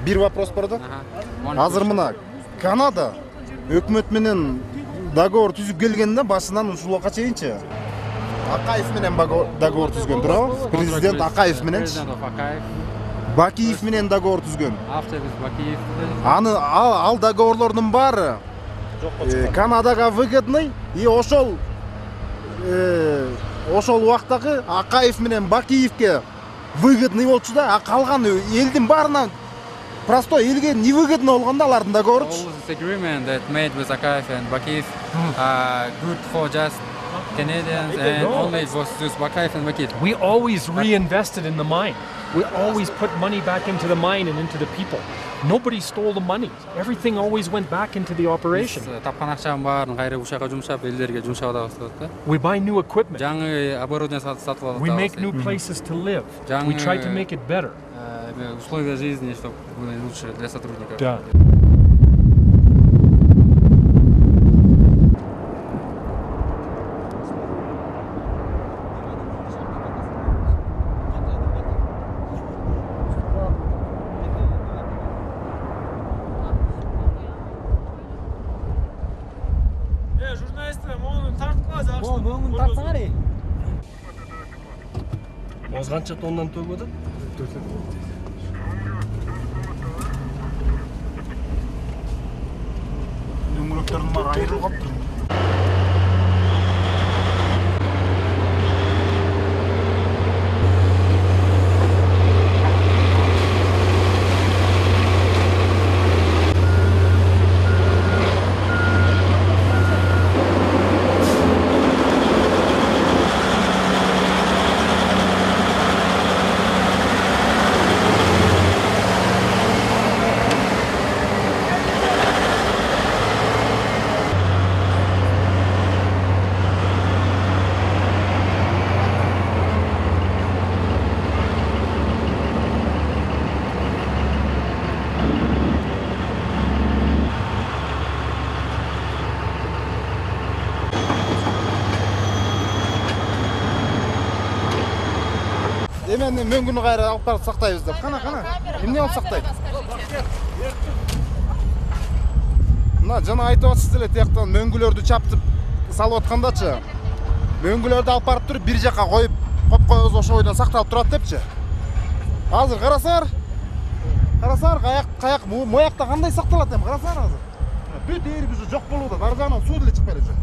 Bir вопрос бар да. Азыр мына Канада өкмөт менен договор түзүп келгенде башынан ушул убакка чейинчи Акаев менен договор түзгөн, туурабы? Президент Акаев менен. Бакиев менен договор түзгөн. Аны ал договорлордун баары Канадага выгодный и ошол убактагы Акаев менен Бакиевке выгодный болчу да, а калган элдин баарына простой элге невыгодно болгондо алардын договору. All this agreement that made with Akayev and Bakiyev good for just Canadians and only was just Bakayev and Bakiyev. We always reinvested in the mine. We always put money back into the mine and into the people. Nobody stole the money. Everything always went back into the operation. Тапкан акчанын баарын кайра ушага жумшап, элдерге жумшабыда баштадык да. We buy new equipment. Жаңы оборудование сатып алып. We make new places to live. We try to make it better. Условия жизни, чтобы было лучше для сотрудников. Да. Озганча тоннан төгүп атат. Дөңгөлөктөрдүн баары айрылып калыптыр. Эми мөңгүнү кайра алып барып сактайбыз деп. Кана. Эмне алып сактайт? Мына жана айтып атсыз эле тияктан мөңгүлөрдү чаптып салып аткандачы. Мөңгүлөрдү алып барып туруп бир жакка коюп, коп-коёз ошо бойдон сакталып турат депчи. Азыр карасаңар, каяк моякта кандай сакталат эми карасаңар азыр. Бүт эрип уже жок болууда, бар жагынан суу деле чыкпайт уже.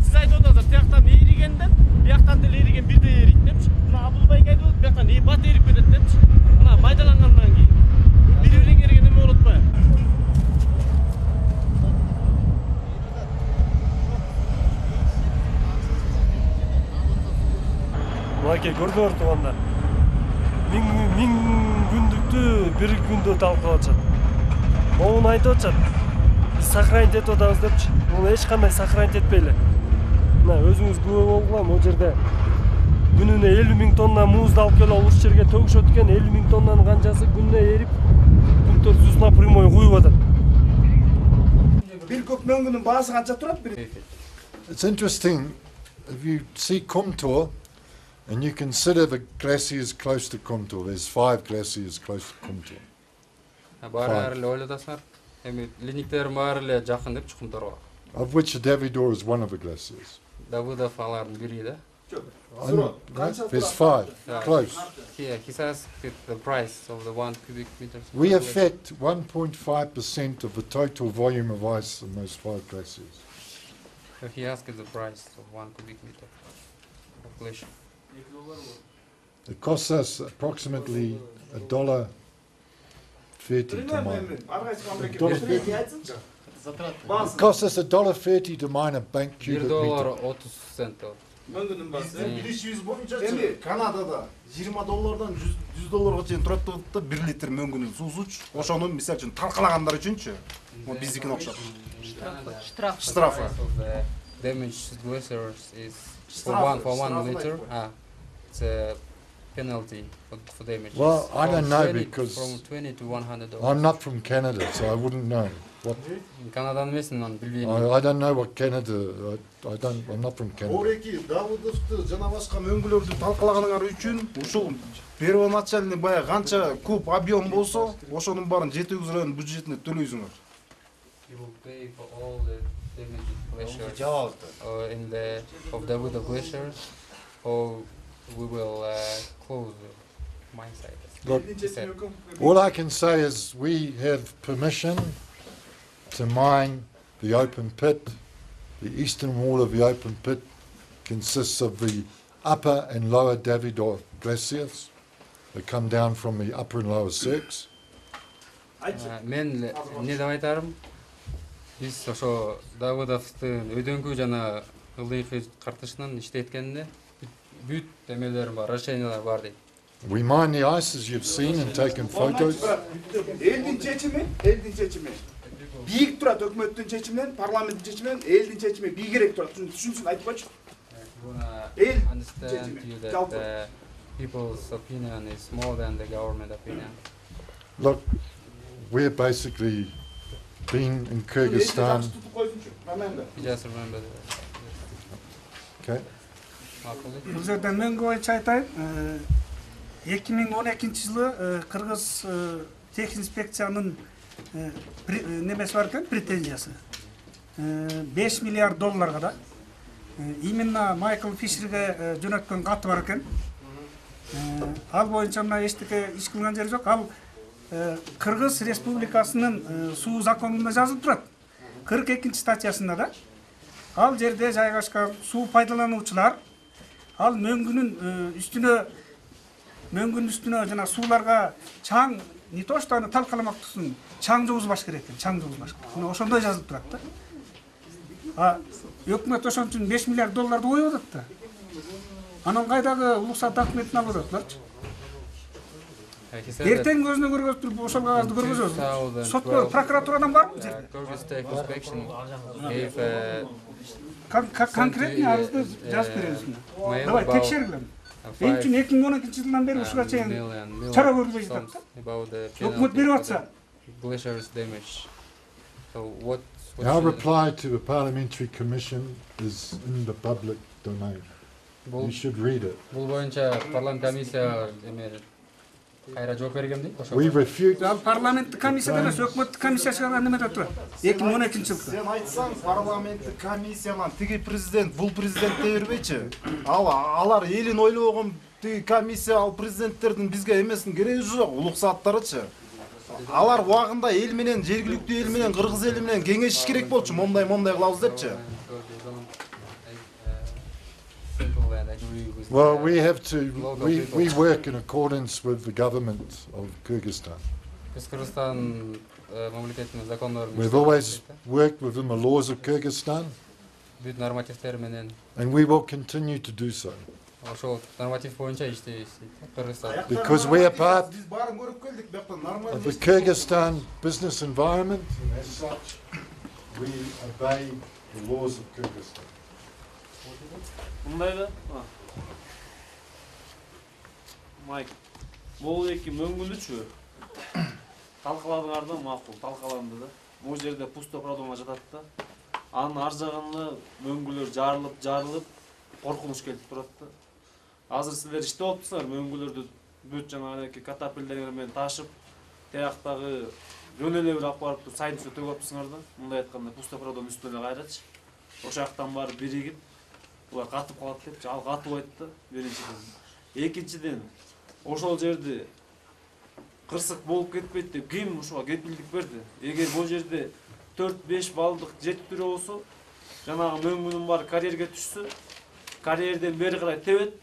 Siz aytып атасыздар, тияктан эригенден, бияктан деле эриген бирдей эрийт депчи. Мына Абылбай айтып атат, бияктан бат эрип кетет депчи. Мына майдалангандан кийин бири-бириң эриген эме болот атпайбы? Мынакей көрдүңөр туугандар. Миң күндүктү бир күндө талкалап атышат. Могуну айтып атышат. Биз сохранить этип атабыз депчи. Муну эч кандай сохранить этпей эле. Мына өзүңүз күбө болгула, могу жерде күнүнө 50.000 тонна музду алып келип ушул жерге төгүшөт экен. 50.000 тоннанын канчасы күнүнө эрип, пункттор сусуна прямой куюп атат. Бир көк мөңгүнүн баасы канча турат? It's interesting if you see Kumtor and you consider the glaciers close to Kumtor. There's 5 glaciers close to Kumtor. Баары эле ойлотосуңар. Эми ледниктердин баары эле жакын деп Чукумторго. Of which the Davidor is one of the glaciers. Давыдов алардын бири да. There's 5 close. Yeah, he says the price of the 1 cubic meter. We affect 1.5% of the total volume of ice in those 5 glaciers. So he asked the price of 1 cubic meter of glacier. It costs us approximately $1.30 to mine. It costs us $1.30 to mine a bank 1 cubic dollar meter. 30 cent. Биздин билишибиз боюнча Канадада 20 доллардан 100 долларга чейин турат да 1 литр мөңгүнүн суусуч. Ошону мисалы үчүн талкалагандар үчүнчү. Бул биздикине окшоп. Штрафы. Damaged glaciers is for Штрафы, 1 штрафы liter. айтпайбы. It's a penalty for damage. Well, I don't know From because 20 to 100 dollars. I'm not from Canada, so I wouldn't know. What, Канадан эмесмин, аны билбейм. I don't know what Canada. I'm not from Canada. Ореки Давыдовду жана башка мөңгүлөрдү талкалаганыңар үчүн ушул первоначальный баягы канча куб объем болсо, ошонун баарын жеткизүү район бюджетине төлөйсүңөр. You will pay for all the damaged glaciers in the of the Davydiv glacier, or we will close the mine site. Look, He said. all I can say is we have permission to mine the open pit. The eastern wall of the open pit consists of the upper and lower Davydiv glaciers. They come down from the upper and lower cirques. Мен эмне деп айтарым? Биз ошо Давыдовдун өйдөңкү жана ылдыйкы картышынан иштеткенде бүт эмелер бар, расчетиялар бар дейт. We mine the ice as you've seen and taken photos. Элдин чечими бийик турат, өкмөттүн чечими менен, парламенттин чечими менен, элдин чечими бийигирээк турат. Түшүнсүн, айтып койчу. I understand you that the people's opinion is more than the government opinion. Look, we're basically been in Kyrgyzstan. You just remember that. Okay. Бул жерден мен боюнча айтайын. 2012 жылы Кыргыз техинспекциянын немеси бар экен, претензиясы. 5 миллиард долларга да. Именно Майкл Фишерге жөнөткөн каты бар экен. Ал боюнча мына эчтеке иш кылган жери жок. Ал Кыргыз Республикасынын суу законунда жазылып турат. 42 статьясында да. Ал жерде жайгашкан суу пайдалануучулар ал мөңгүнүн үстүнө жана сууларга чаң не то что аны талкаламактыксын, чаң жугузбаш керек экен, чаң жугузбаш. Мына ошондой жазылып турат да. Өкмөт ошон үчүн 5 миллиард долларды коюп атат да. Анан кайдагы уруксат документин алып атат. Эртең көзүнө көргөзүп ошол кагазды көргөзөбүз. Сотко прокуратурадан барбы бул жерде? Kyrgyz State Inspection gave Конкретный арызды жазып беребиз. Давай текшергиле. Эң үчүн 2012 жылдан бери ушуга чейин чара көрүлбөй жатат да. Өкмөт берип атса. Glaciers damage. So what? Our reply to the Parliamentary Commission is in the public domain. You should read it. Бул боюнча парламент комиссия кайра жооп берген дейт. We refute. Ал парламенттик комиссияда эмес, өкмөттүк комиссия чыгарган немеде турат. 2012 жылда. Сен айтсаң, парламенттик комиссиянан тиги президент, бул президент дей бербейчи. Алар элин ойлогон тиги комиссия ал президенттердин бизге эмесин кереги жок, улуксаттарычы. Алар убагында эл менен, жергиликтүү эл менен, кыргыз эли менен кеңешиш керек болчу, мондай кылабыз депчи. Well, we have to. We work in accordance with the government of Kyrgyzstan. Кыргызстан мамлекетинин закондорун We've always worked within the laws of Kyrgyzstan, бүт нормативтер менен and we will continue to do so. ошол норматив боюнча иштейбиз. Кыргызстан. Because we are part Биз баарын көрүп келдик, бияктан of нормально. the Kyrgyzstan business environment, and as such, we obey the laws of Kyrgyzstan. Мындай да. Майк, бул эки мөңгүлүчү талкаладыңар да, макул, талкаланды да. Бул жерде пусто продума жатат да. Анын ар жагында мөңгүлөр жарылып, коркунуч келип турат да. Азыр силер иштеп атпсыңар, мөңгүлөрдү бүт жанагы катапилдер менен ташып, тияктагы жөнөлө бир алып барып сайдын үстүнө төгүп атпсыңар да. Мындай айтканда пусто продунун үстүнө кайрачы. Ошол жактан барып биригип, булар катып калат депчи, ал катыбайт да, биринчиден. Экинчиден, ошол жерде кырсык болуп кетпейт деп ким ушуга кепилдик берди? Эгер бул жерде 4-5 балдык жетиптирүү болсо, жанагы мөңгүнүн баары карьерге түшсө, карьерден бери карай тебет,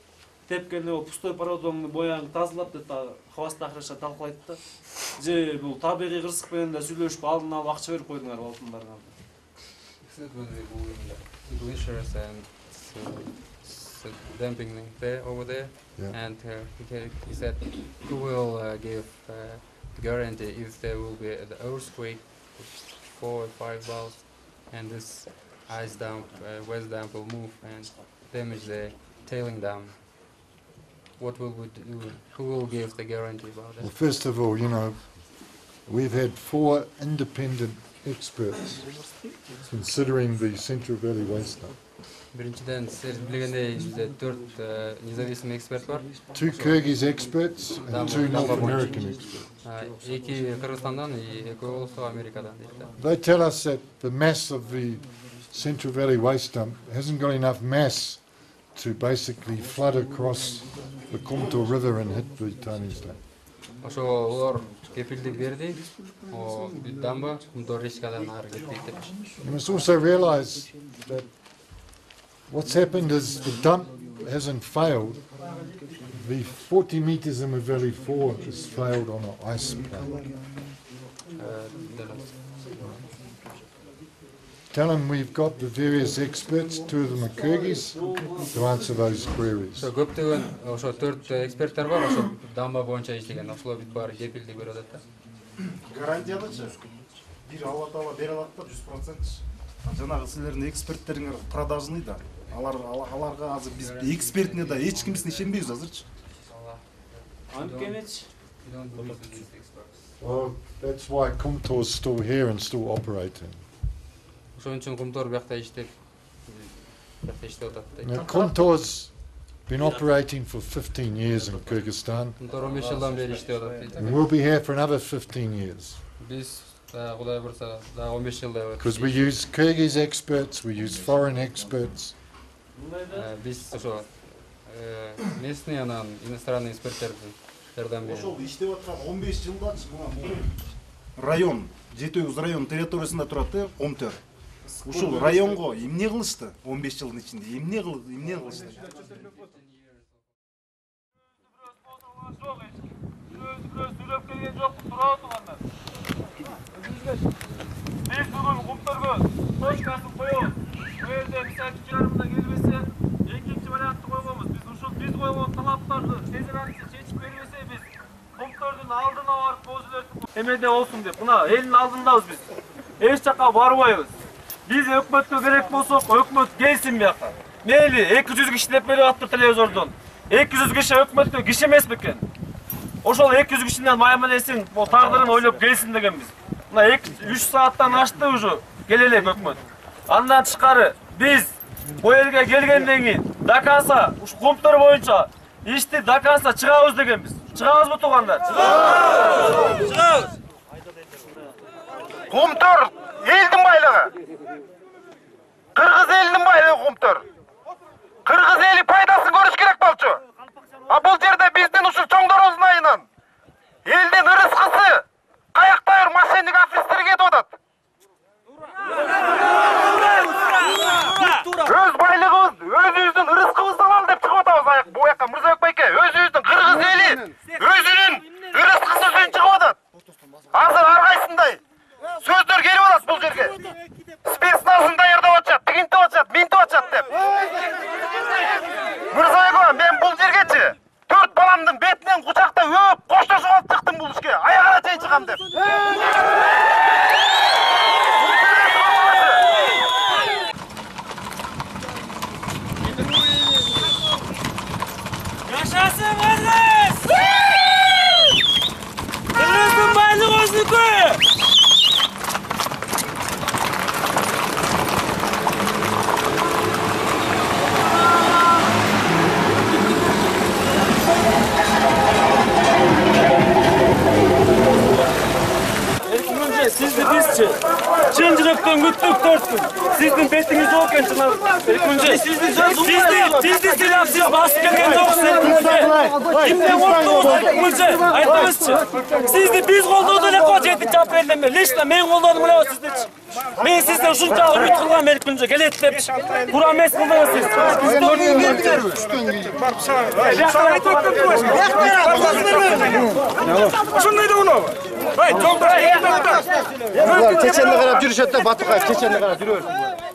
тепкенде о пустой породоңду боягын тазалап деп хвастахраша талкылайт да. Же бул табигый кырсык менен да сүйлөшүп алдын алып акча берип койдуңар алтындарга. Except when we go in the glaciers and dumping there over there, Yeah. and he said who will give guarantee if there will be the earthquake, which is 4 or 5 bars, and this ice dump, west dump will move and damage the tailing dam. What will we do? Who will give the guarantee about Well, that? first of all, we've had 4 independent experts considering the Central Valley waste dump. Биринчиден, сиз билгендей, бизде 4 независимый эксперт бар. 2 Kyrgyz experts and 2 North American experts. Эки Кыргызстандан, экөө болсо Америкадан дейт. They tell us that the mass of the Central Valley waste dump hasn't got enough mass to basically flood across the Kumtor River and hit the tailings dam. Ошо олар кепилдик берди. О дамба Кумтор речкадан ары кетпейт деп. You must also realize that what's happened is the dump hasn't failed. The 40 meters in the Valley 4 has failed on an ice plate. Tell them we've got the various experts, 2 of them are Kyrgyz, to answer those queries. Ошо көптөгөн ошо 4 эксперттер бар, ошо дамба боюнча иштеген. Ошолор бүт баары кепилдик берип атат да. Гарантиядычы бир Алла Таала бере алат да 100%. Жанагы силердин эксперттериңер продажный да. Аларга азыр биз экспертине да эч кимисине ишенбейбиз азырчы. Анткенеч Well, that's why Kumtor's still here and still operating. Ошон үчүн Кумтор биякта иштеп атат да. Now, Kumtor's been operating for 15 years in Kyrgyzstan, Кумтор 15 жылдан бери иштеп атат дейт. and we'll be here for another 15 years. Биз Кудай бурса да 15 жылдай Because we use Kyrgyz experts, we use foreign experts. Биз ошо местный анан иностранный эксперттердин жардам Ошол берип. иштеп аткан 15 жылдачы мына район, 7 район территориясында турат Кумтөр. Ушул районго эмне кылышты 15 жылдын ичинде? Эмне кылышты? Сүйлөп келген жокпуз, тура отургандар. Биз бүгүн Кумтөргө точкасын коебуз. Бул жерде мисалы 2 жарымда келбесе, экинчи вариантты койгонбуз. Биз ушул биз койгон талаптарды тез арада чечип бербесе, биз Кумтөрдүн алдына барып көзүлөртүп эмеде болсун деп, мына элдин алдындабыз биз. Эч жакка барбайбыз. Биз өкмөткө керек болсок, өкмөт келсин бияка. Мейли 200 киши деп берип атты телевизордон. 200 киши өкмөттө киши эмес бекен. Ошол 200 кишинин маймилесин, бул тагдырын ойлоп келсин дегенбиз. Мына 3 сааттан ашты уже, келе элек өкмөт. Андан тышкары биз бу жерге келгенден кийин до конца ушу Кумтөр боюнча ишти до конца чыгабыз дегенбиз. Чыгабызбы туугандар? Чыгабыз. Кумтөр элдин байлыгы. Кыргыз элинин байлыгы Кумтөр. Кыргыз эли пайдасын көрүш керек болчу. А бул жерде биздин ушул чоңдорубуздун айынан элдин ырыскысы каяктайыр мошенник офицер кетип атат. Өз байлыгыбыз, өзүбүздүн ырыскыбыздан ал деп чыгып атабыз аяк. Бу жака Мырзабек байке, өзүбүздүн кыргыз эли өзүнүн ырыскысы үчүн чыгып атат. Азыр ар кайсындай сөздөр келип атат бул жерге. Спецназын даярдап атышат, тигинтип атышат, минтип атышат деп. Мырзабек ага, мен бул жергечи 4 Эркүнжө. Бизди сыйлап сиз басып келген жоксуз Эркүнжө. Кимден корктуңуз Эркүнжө? Айтыңызчы. Сизди биз колдодук эле го 7-чи апрелден бери. Лично мен колдодум эле сиздичи. Мен сизден ушунчалык үмүт кылгам Эркүнжө келет деп. Туура эмес кылдыңыз сиз. Ошондой да уну. Ай, жолдош. Чеченди карап жүрүшөт да, Батукаев чеченди карап жүрөбүр.